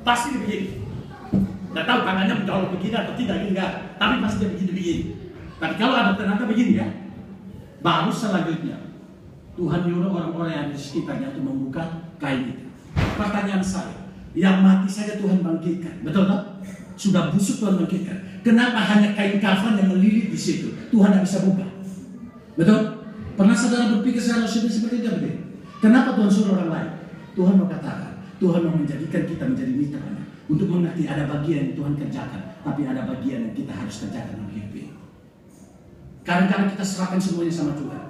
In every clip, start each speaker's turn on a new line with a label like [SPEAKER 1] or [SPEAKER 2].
[SPEAKER 1] pasti dia begini. Tidak tahu tangannya menjauh begini atau tidak, enggak. Tapi pasti dia begini. Tapi kalau ada tenaga begini ya, baru selanjutnya Tuhan nyuruh orang-orang yang di sekitarnya untuk membuka kain itu. Pertanyaan saya, yang mati saja Tuhan bangkitkan, betul tak? Sudah busuk Tuhan bangkitkan. Kenapa hanya kain kafan yang melilit di situ? Tuhan tidak bisa buka. Betul? Pernah saudara berpikir seperti itu? Kenapa Tuhan suruh orang lain? Tuhan mau katakan, Tuhan mau menjadikan kita menjadi mitranya. Untuk mengerti ada bagian yang Tuhan kerjakan, tapi ada bagian yang kita harus kerjakan dalam hidup ini. Kadang-kadang kita serahkan semuanya sama Tuhan.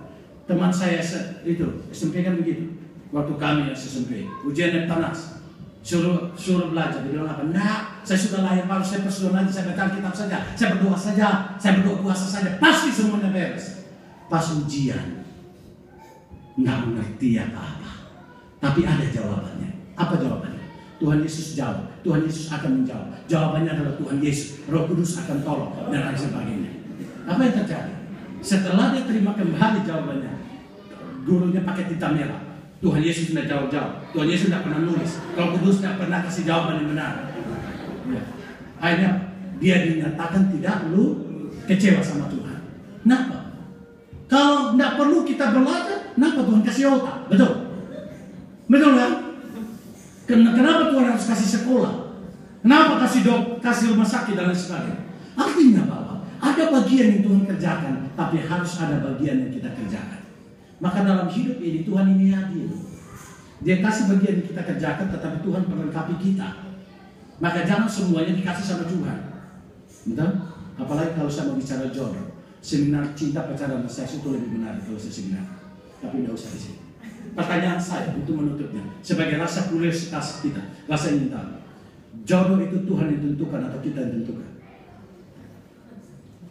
[SPEAKER 1] Teman saya itu SMP kan begitu. Waktu kami SMP, ujian yang panas, suruh belajar. Dia bilang apa? Nah, saya sudah lahir baru, saya bersuara lagi, saya baca kitab saja, saya berdoa saja, saya berdoa puasa saja, pasti semuanya beres. Pas ujian, nggak mengerti apa-apa, tapi ada jawabannya. Apa jawabannya? Tuhan Yesus jawab. Tuhan Yesus akan menjawab. Jawabannya adalah Tuhan Yesus. Roh Kudus akan tolong dan lain sebagainya. Apa yang terjadi? Setelah dia terima kembali jawabannya, gurunya pakai tinta merah. Tuhan Yesus tidak jawab-jawab. Tuhan Yesus tidak pernah nulis. Roh Kudus tidak pernah kasih jawaban yang benar. Ya. Akhirnya dia dinyatakan tidak lu kecewa sama Tuhan. Kenapa? Kalau tidak perlu kita belajar, kenapa Tuhan kasih otak? Betul? Betul kan? Kenapa Tuhan harus kasih sekolah? Kenapa kasih rumah sakit dan lain sebagainya? Artinya bahwa ada bagian yang Tuhan kerjakan, tapi harus ada bagian yang kita kerjakan. Maka dalam hidup ini Tuhan ini adil. Dia kasih bagian yang kita kerjakan, tetapi Tuhan melengkapi kita. Maka jangan semuanya dikasih sama Tuhan. Betul? Apalagi kalau saya mau bicara jodoh. Seminar cinta pacaran seks itu lebih menarik kalau saya seminar. Tapi tidak usah di sini. Pertanyaan saya untuk menutupnya, sebagai rasa kuriositas kita, rasa ingin tahu, jodoh itu Tuhan yang tentukan atau kita yang tentukan?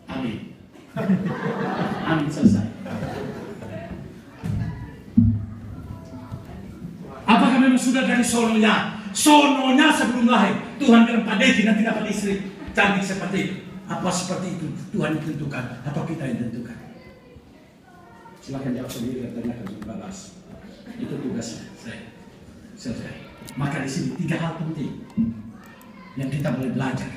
[SPEAKER 1] Amin. Amin, selesai. Apakah memang sudah dari sononya? Sononya sebelum lahir Tuhan bilang Pak Dedi nanti dapat istri cantik seperti itu. Apa seperti itu Tuhan yang tentukan atau kita yang tentukan? Silakan jawab sendiri dan tanyakan untuk bahas. Itu tugasnya saya. Selesai. Maka di sini 3 hal penting yang kita boleh belajar.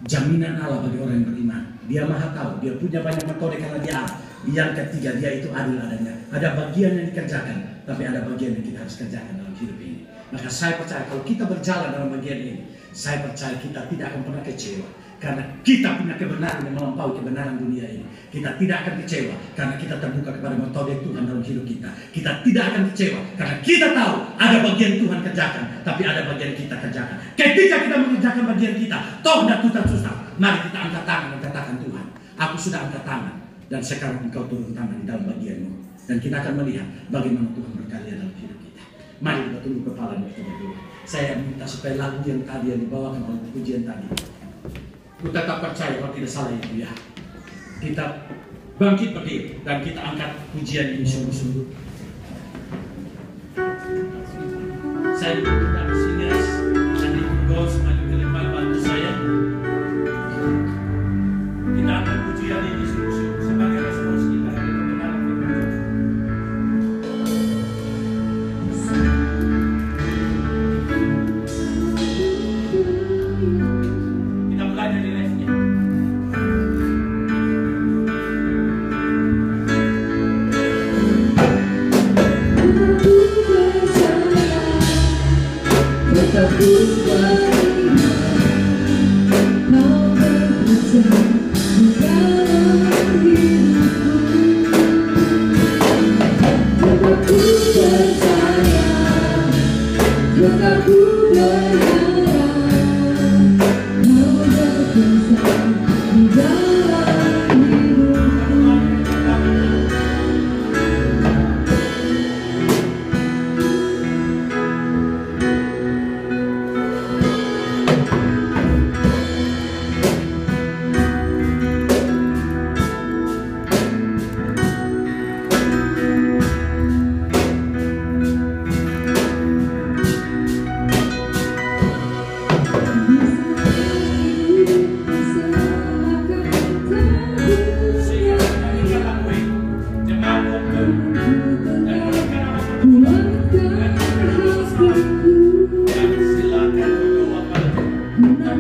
[SPEAKER 1] Jaminan Allah bagi orang yang beriman. Dia maha tahu. Dia punya banyak metode karena dia Allah. Yang ketiga, dia itu adil adanya. Ada bagian yang dikerjakan, tapi ada bagian yang kita harus kerjakan dalam hidup ini. Maka saya percaya kalau kita berjalan dalam bagian ini, saya percaya kita tidak akan pernah kecewa. Karena kita punya kebenaran yang melampaui kebenaran dunia ini. Kita tidak akan kecewa karena kita terbuka kepada metode Tuhan dalam hidup kita. Kita tidak akan kecewa karena kita tahu ada bagian Tuhan kerjakan, tapi ada bagian kita kerjakan. Ketika kita mengerjakan bagian kita, toh dan Tuhan susah. Mari kita angkat tangan dan katakan Tuhan, aku sudah angkat tangan dan sekarang engkau turun tangan di dalam bagianmu. Dan kita akan melihat bagaimana Tuhan berkarya dalam hidup kita. Mari kita tunduk kepala dan kita berdoa. Saya minta supaya lagu yang tadi yang dibawakan oleh pujian tadi, kita tetap percaya kalau tidak salah itu ya. Kita bangkit berdiri dan kita angkat pujian ini sungguh-sungguh. Saya diminta sini dan dikurau semaju ke depan bantu saya. Kita angkat pujian ini sungguh-sungguh sebagai respons kita dari kebenaran firman. Kita mulai dari refnya.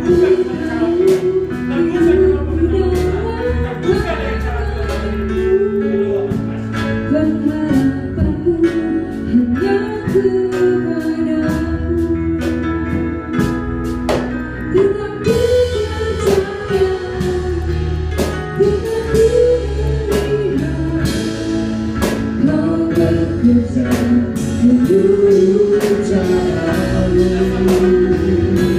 [SPEAKER 1] terbuka kepada cara Tuhan, terbuka kepada pengenalan Tuhan, terbuka dengan cara Tuhan. Kedua,
[SPEAKER 2] Berharapanku hanya kepadamu, tetap percaya dengan pilihan kau bekerja menurut caramu.